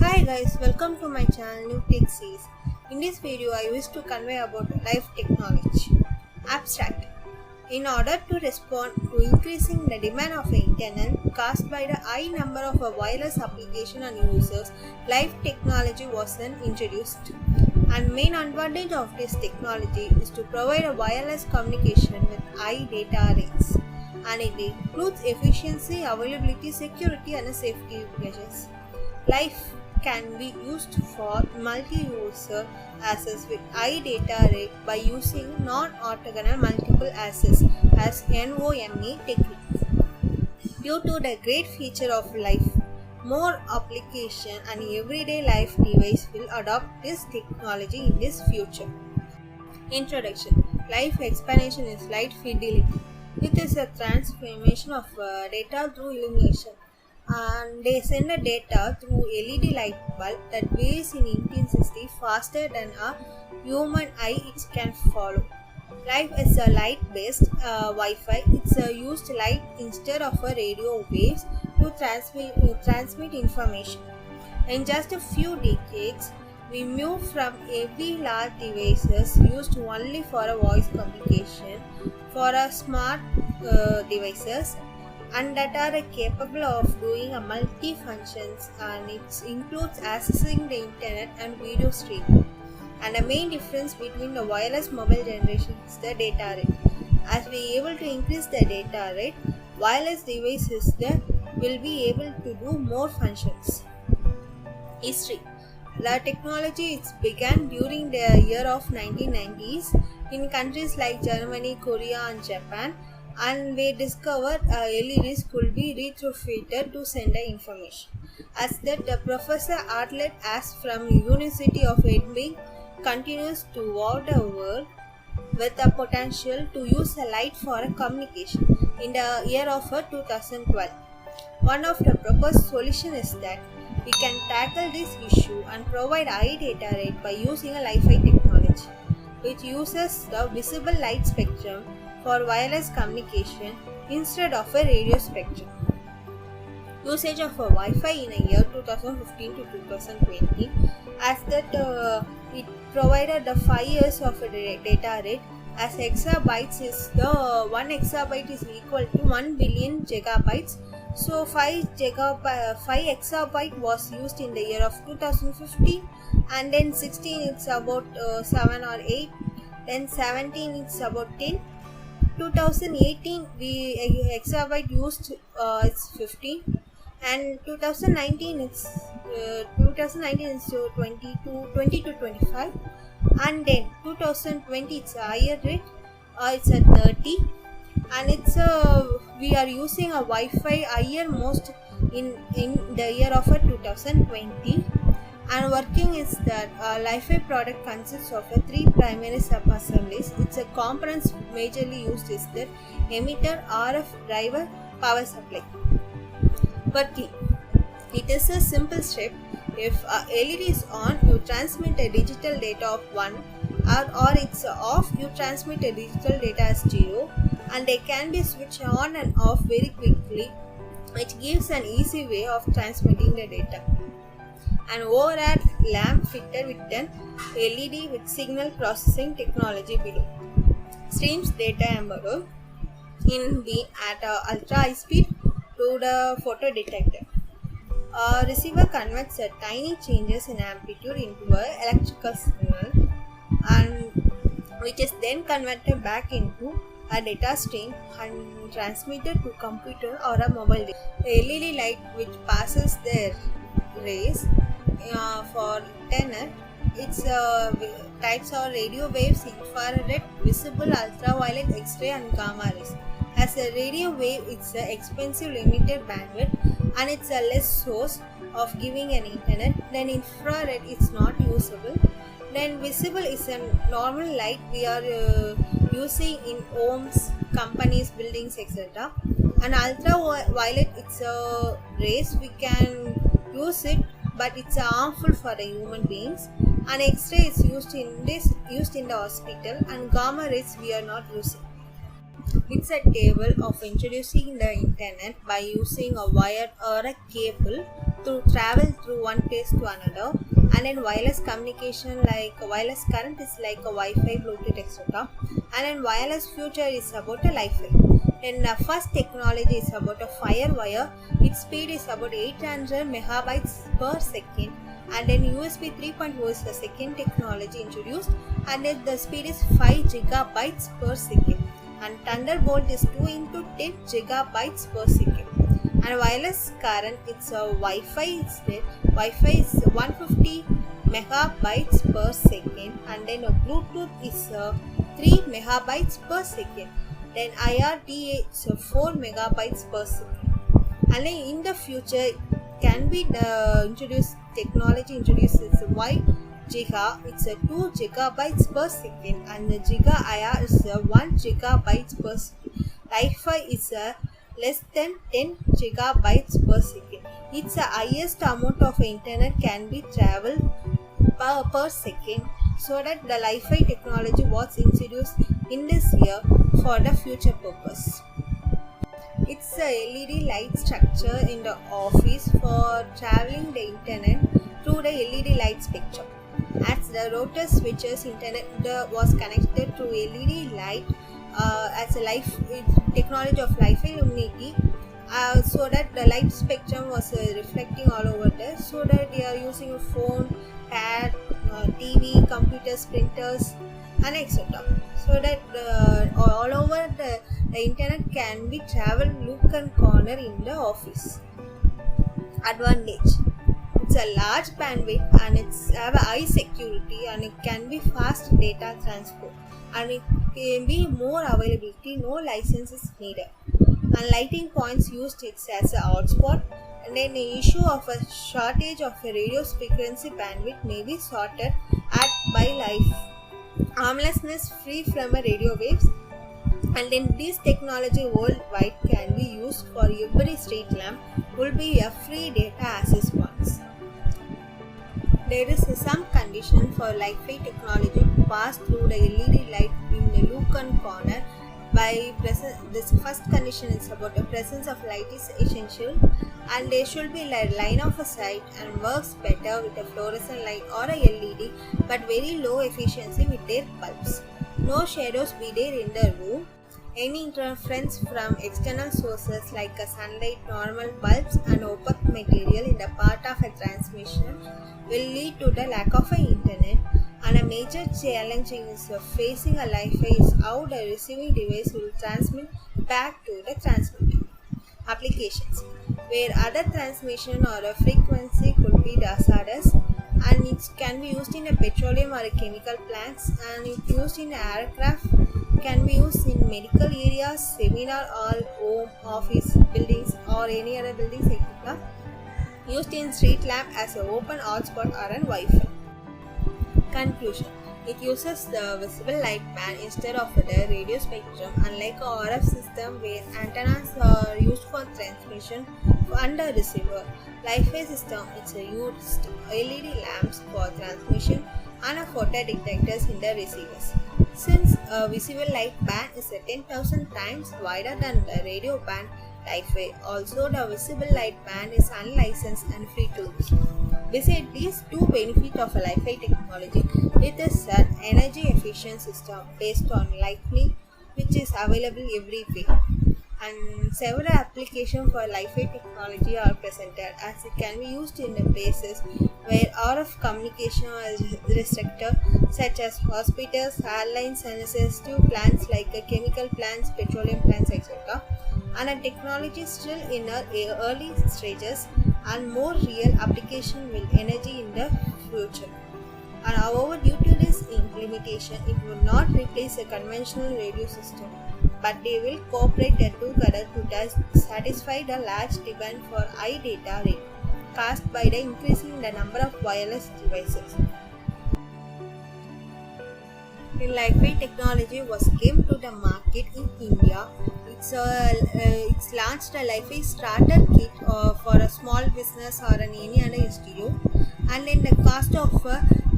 Hi guys, welcome to my channel New Tech Series. In this video, I wish to convey about life technology. Abstract. In order to respond to increasing the demand of the internet caused by the high number of wireless application and users, life technology was then introduced. And main advantage of this technology is to provide a wireless communication with high data rates. And it includes efficiency, availability, security, and safety measures. Life can be used for multi-user access with high data rate by using non-orthogonal multiple access as NOMA technique. Due to the great feature of life, more application and everyday life device will adopt this technology in this future. Introduction. Life explanation is light fidelity. It is a transformation of data through illumination, and they send the data through LED light bulb that varies in intensity faster than a human eye it can follow. Life is a light-based Wi-Fi. It's a used light instead of a radio waves to transmit information. In just a few decades, we moved from heavy large devices used only for a voice communication for a smart devices and that are capable of doing a multi-functions, and it includes accessing the internet and video streaming. And the main difference between the wireless mobile generation is the data rate. As we are able to increase the data rate, wireless devices will be able to do more functions. History. The technology began during the year of 1990s in countries like Germany, Korea and Japan, and we discovered LEDs could be retrofitted to send the information. As that Professor Arlett S from University of Edinburgh continues to wow the world with the potential to use the light for a communication in the year of 2012. One of the proposed solutions is that we can tackle this issue and provide high data rate by using a Wi-Fi technology, which uses the visible light spectrum for wireless communication instead of a radio spectrum. Usage of a Wi-Fi in a year 2015 to 2020, as that it provided the 5 years of a data rate, as exabytes is the 1 exabyte is equal to 1 billion gigabytes. So 5 exabyte was used in the year of 2015, and then 16 it's about 7 or 8, then 17 it's about 10. 2018 we exabyte used it's 15, and 2019 it's 20 to 25, and then 2020 it's a higher rate, it's a 30, and it's we are using a Wi-Fi higher most in the year of 2020. And working is that a Wi-Fi product consists of 3 primary sub-assemblies. Its components majorly used is the emitter, RF driver, power supply. Working. It is a simple step. If LED is on, you transmit a digital data of 1, or it's off, you transmit a digital data as 0, and they can be switched on and off very quickly, which gives an easy way of transmitting the data. An overhead lamp fitted with an LED with signal processing technology below. Streams data embedded in beam at ultra high speed to the photo detector. A receiver converts tiny changes in amplitude into an electrical signal, and which is then converted back into a data stream and transmitted to computer or a mobile device. The LED light which passes their rays for internet, its types are radio waves, infrared, visible, ultraviolet, X-ray and gamma rays. As a radio wave, it's an expensive limited bandwidth and it's a less source of giving an internet. Then infrared is not usable. Then visible is a normal light we are using in homes, companies, buildings, etc. And ultraviolet, it's a rays we can use it, but it's harmful for the human beings. And X-ray is used in the hospital, and gamma rays we are not using. It's a table of introducing the internet by using a wire or a cable to travel through one place to another. And then wireless communication like wireless current is like a Wi-Fi, Bluetooth, etc. And then wireless future is about a Wi-Fi. Then the first technology is about a firewire. Its speed is about 800 megabytes per second. And then USB 3.0 is the second technology introduced, and then the speed is 5 gigabytes per second. And Thunderbolt is 2 into 10 gigabytes per second. And wireless current, it's a Wi-Fi is there. Wi-Fi is 150 megabytes per second, and then a Bluetooth is 3 megabytes per second. Then IRDA is 4 megabytes per second. And then in the future can be technology introduced is Wi Giga, it's a 2 gigabytes per second, and the Giga IR is 1 gigabytes per second. Wi-Fi is less than 10 gigabytes per second. It's the highest amount of internet can be traveled per second, so that the Wi-Fi technology was introduced in this year for the future purpose. It's a LED light structure in the office for traveling the internet through the LED light spectrum. As the router switches, internet was connected to LED light as a technology of Wi-Fi luminity, so that the light spectrum was reflecting all over there, so that they are using a phone, pad, TV, computers, printers, and etc. So that all over the internet can be traveled nook and corner in the office. Advantage: it's a large bandwidth, and it's have a high security, and it can be fast data transfer, and it can be more availability, no licenses needed. And lighting points used it as a hotspot, and then the issue of a shortage of a radio frequency bandwidth may be sorted at by life. Harmlessness, free from a radio waves, and then this technology worldwide can be used for every street lamp, will be a free data access points. There is some condition for Wi-Fi technology to pass through the LED light in the nook and corner. This first condition is about the presence of light is essential, and there should be a line of sight and works better with a fluorescent light or a LED, but very low efficiency with their bulbs. No shadows be there in the room. Any interference from external sources like sunlight, normal bulbs, and opaque material in the part of a transmission will lead to the lack of an internet. And a major challenge is facing a Wi-Fi is how the receiving device will transmit back to the transmitter. Applications where other transmission or a frequency could be hazardous, and it can be used in a petroleum or a chemical plants, and it used in aircraft, can be used in medical areas, seminar or home, office buildings or any other buildings, etc. Used in street lamp as an open hotspot or an Wi-Fi. Conclusion: it uses the visible light band instead of the radio spectrum, unlike a RF system where antennas are used for transmission and a receiver. Wi-Fi system is used LED lamps for transmission and a photo detectors in the receivers. Since a visible light band is 10,000 times wider than the radio band, Wi-Fi, also the visible light band is unlicensed and free to use. Besides these two benefits of a Wi-Fi technology, it is an energy efficient system based on lightning, which is available everywhere. And several applications for Wi-Fi technology are presented, as it can be used in the places where RF communication is restricted, such as hospitals, airlines, and sensitive plants like chemical plants, petroleum plants, etc. And the technology is still in early stages, and more real application will energy in the future. And however, due to this implementation, it will not replace a conventional radio system, but they will cooperate together to satisfy the large demand for high data rate caused by the increasing the number of wireless devices. The Wi-Fi technology came to the market in India. It's launched a Wi-Fi starter kit for a small business or any other institute, and then the cost of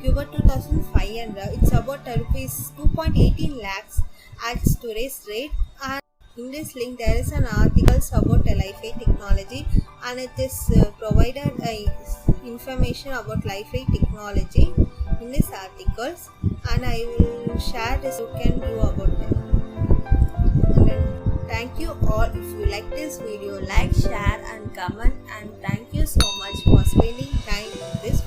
Cuba 2500. It's about rupees 2.18 lakhs at today's rate. And in this link, there is an article about Li-Fi technology, and it is provided information about Li-Fi technology in this articles, and I will share this you can do about it. And then, thank you all. If you like this video, like, share, and comment. And thank you so much for spending time in this